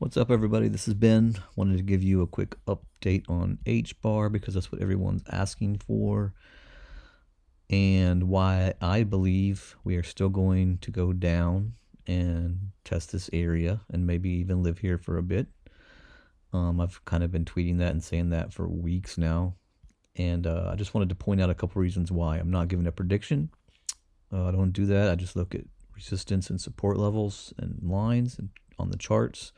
What's up, everybody? This is Ben. Wanted to give you a quick update on HBAR because that's what everyone's asking for, and why I believe we are still going to go down and test this area and maybe even live here for a bit. I've kind of been tweeting that and saying that for weeks now, and I just wanted to point out a couple reasons why. I'm not giving a prediction. I don't do that. I just look at resistance and support levels and lines on the charts.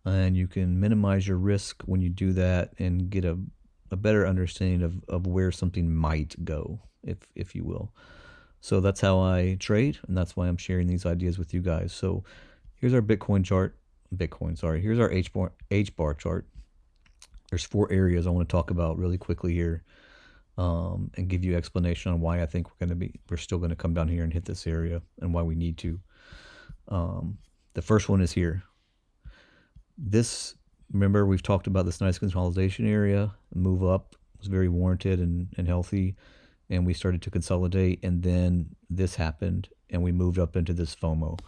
And you can minimize your risk when you do that and get a better understanding of where something might go, if you will. So that's how I trade, and that's why I'm sharing these ideas with you guys. So here's our Bitcoin chart. Here's our HBAR chart. There's 4 areas I want to talk about really quickly here, and give you explanation on why I think we're still going to come down here and hit this area and why we need to. The first one is here. Remember, we've talked about this nice consolidation area. Move up was very warranted and healthy, and we started to consolidate, and then this happened and we moved up into this FOMO,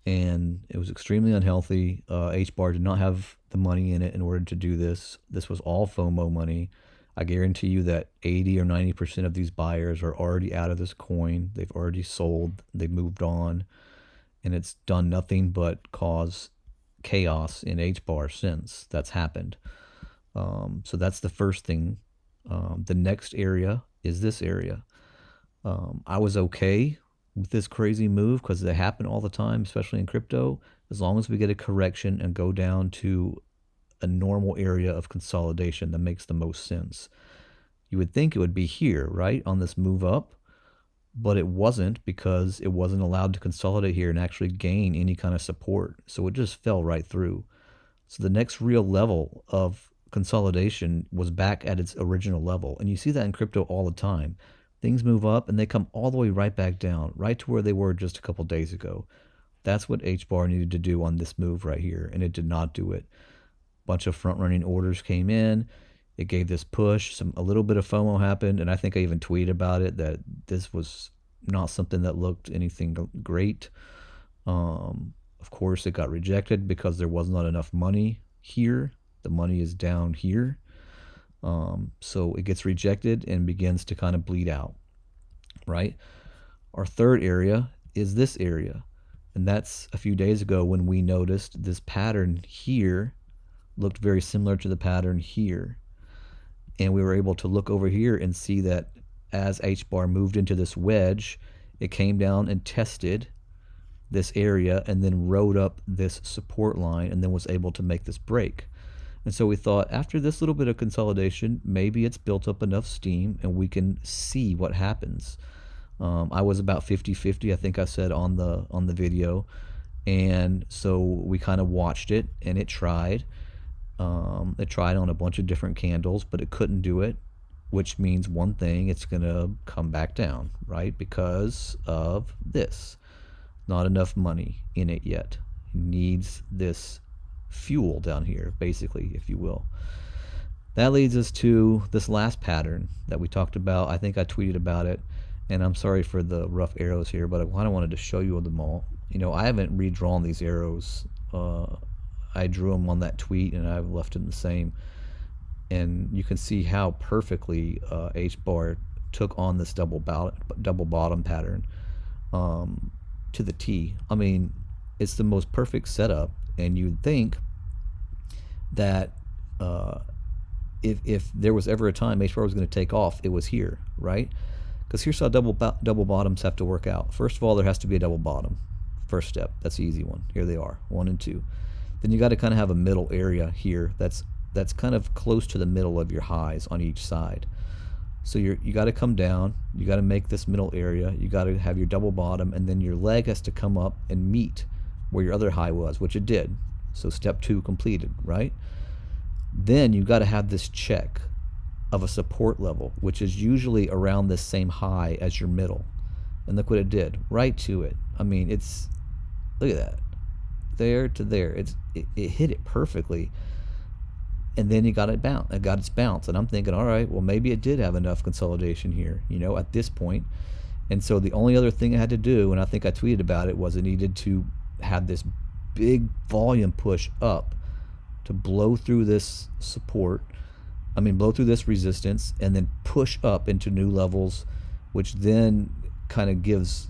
and it was extremely unhealthy. HBAR did not have the money in it in order to do this. This was all FOMO money. I guarantee you that 80 or 90% of these buyers are already out of this coin. They've already sold, they've moved on, and it's done nothing but cause chaos in HBAR since that's happened. So that's the first thing. The next area is this area. I was okay with this crazy move because they happen all the time, especially in crypto, as long as we get a correction and go down to a normal area of consolidation that makes the most sense. You would think it would be here, right, on this move up, but it wasn't, because it wasn't allowed to consolidate here and actually gain any kind of support. So it just fell right through. So the next real level of consolidation was back at its original level. And you see that in crypto all the time. Things move up and they come all the way right back down, right to where they were just a couple days ago. That's what HBAR needed to do on this move right here, and it did not do it. A bunch of front-running orders came in. It gave this push. A little bit of FOMO happened, and I think I even tweeted about it that this was not something that looked anything great. Of course, it got rejected because there was not enough money here. The money is down here. So it gets rejected and begins to kind of bleed out, right? Our third area is this area, and that's a few days ago when we noticed this pattern here looked very similar to the pattern here. And we were able to look over here and see that as HBAR moved into this wedge, it came down and tested this area and then rode up this support line and then was able to make this break. And so we thought, after this little bit of consolidation, maybe it's built up enough steam and we can see what happens. I was about 50-50, I think I said on the video. And so we kind of watched it, and it tried. It tried on a bunch of different candles, but it couldn't do it, which means one thing: it's going to come back down, right? Because of this. Not enough money in it yet. It needs this fuel down here, basically, if you will. That leads us to this last pattern that we talked about. I think I tweeted about it, and I'm sorry for the rough arrows here, but I kind of wanted to show you them all. You know, I haven't redrawn these arrows. I drew them on that tweet, and I've left them the same. And you can see how perfectly HBAR took on this double bottom pattern to the T. I mean, it's the most perfect setup, and you'd think that if there was ever a time HBAR was going to take off, it was here, right? Because here's how double bottoms have to work out. First of all, there has to be a double bottom. First step. That's the easy one. Here they are, 1 and 2. Then you got to kind of have a middle area here that's kind of close to the middle of your highs on each side. So you got to come down, you got to make this middle area, you got to have your double bottom, and then your leg has to come up and meet where your other high was, which it did. So step 2 completed, right? Then you got to have this check of a support level, which is usually around this same high as your middle. And look what it did, right to it. I mean, look at that. There to there. It hit it perfectly. And then it got its bounce. And I'm thinking, all right, well, maybe it did have enough consolidation here, at this point. And so the only other thing I had to do, and I think I tweeted about it, was it needed to have this big volume push up to blow through this support, blow through this resistance, and then push up into new levels, which then kind of gives,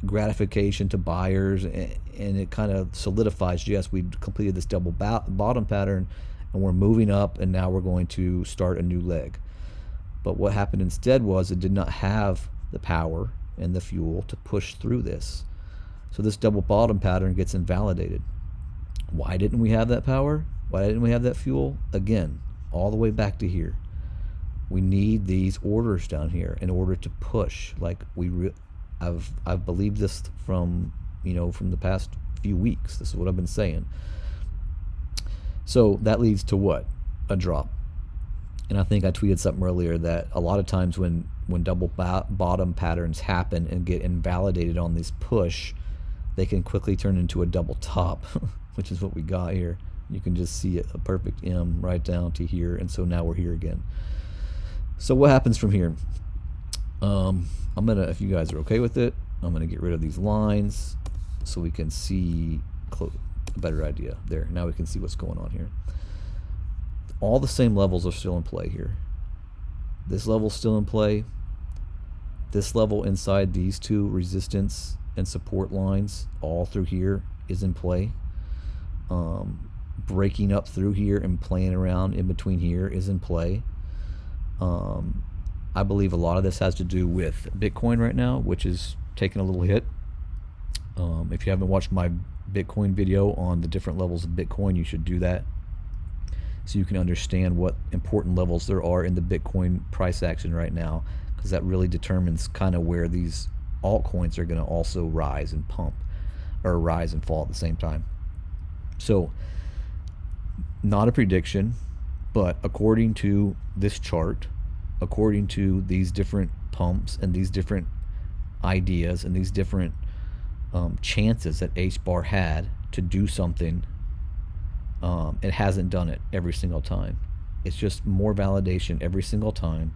gratification to buyers, and it kind of solidifies, yes, we completed this double bottom pattern, and we're moving up, and now we're going to start a new leg. But what happened instead was it did not have the power and the fuel to push through this. So this double bottom pattern gets invalidated. Why didn't we have that power? Why didn't we have that fuel? Again, all the way back to here. We need these orders down here in order to push. Like I've believed this from the past few weeks. This is what I've been saying. So that leads to what? A drop. And I think I tweeted something earlier that a lot of times when double bottom patterns happen and get invalidated on this push, they can quickly turn into a double top, which is what we got here. You can just see it, a perfect M right down to here, and so now we're here again. So what happens from here? I'm gonna, if you guys are okay with it, I'm gonna get rid of these lines so we can see a better idea. There, now we can see what's going on here. All the same levels are still in play here. This level's still in play. This level inside these two resistance and support lines all through here is in play. Breaking up through here and playing around in between here is in play. I believe a lot of this has to do with Bitcoin right now, which is taking a little hit. If you haven't watched my Bitcoin video on the different levels of Bitcoin, you should do that so you can understand what important levels there are in the Bitcoin price action right now, because that really determines kind of where these altcoins are going to also rise and pump, or rise and fall at the same time. So not a prediction, but according to this chart, according to these different pumps and these different ideas and these different chances that HBAR had to do something, it hasn't done it every single time. It's just more validation every single time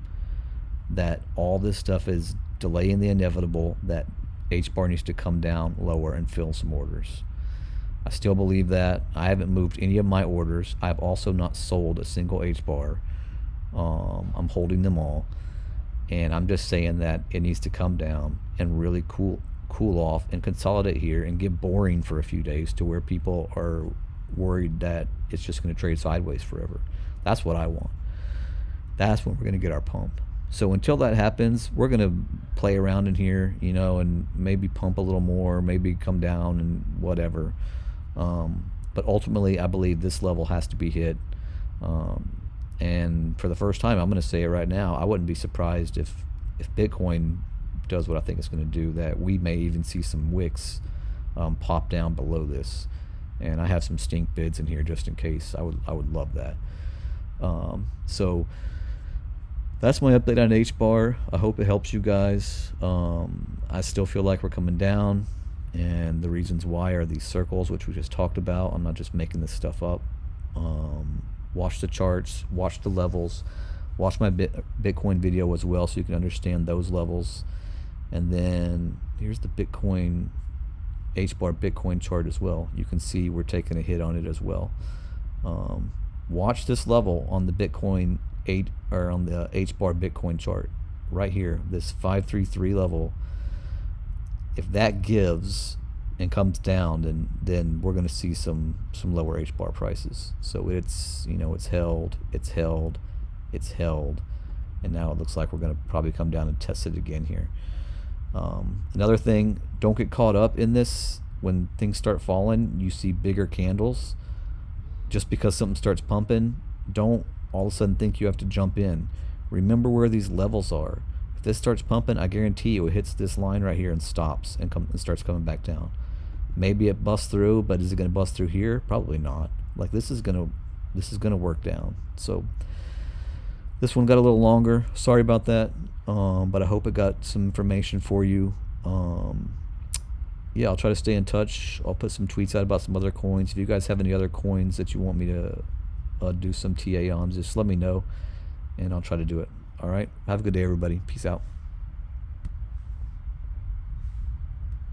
that all this stuff is delaying the inevitable, that HBAR needs to come down lower and fill some orders. I still believe that. I haven't moved any of my orders. I've also not sold a single HBAR. I'm holding them all, and I'm just saying that it needs to come down and really cool off and consolidate here and get boring for a few days to where people are worried that it's just going to trade sideways forever. That's what I want. That's when we're going to get our pump. So until that happens, we're going to play around in here, and maybe pump a little more, maybe come down and whatever. But ultimately, I believe this level has to be hit. And for the first time, I'm going to say it right now, I wouldn't be surprised if Bitcoin does what I think it's going to do, that we may even see some wicks pop down below this. And I have some stink bids in here just in case. I would love that. So that's my update on HBAR. I hope it helps you guys. I still feel like we're coming down, and the reasons why are these circles, which we just talked about. I'm not just making this stuff up. Watch the charts, watch the levels, watch my Bitcoin video as well so you can understand those levels. And then here's the HBAR Bitcoin chart as well. You can see we're taking a hit on it as well. Watch this level on the Bitcoin on the HBAR Bitcoin chart right here, this 533 level. If that gives and comes down, then we're going to see some lower HBAR prices. So it's it's held, and now it looks like we're going to probably come down and test it again here. Another thing, don't get caught up in this. When things start falling, you see bigger candles. Just because something starts pumping, don't all of a sudden think you have to jump in. Remember where these levels are. If this starts pumping, I guarantee you it hits this line right here and stops and starts coming back down. Maybe it busts through, but is it going to bust through here? Probably not. Like this is going to work down. So this one got a little longer. Sorry about that. But I hope it got some information for you. Yeah, I'll try to stay in touch. I'll put some tweets out about some other coins. If you guys have any other coins that you want me to do some TA on, just let me know, and I'll try to do it. All right. Have a good day, everybody. Peace out.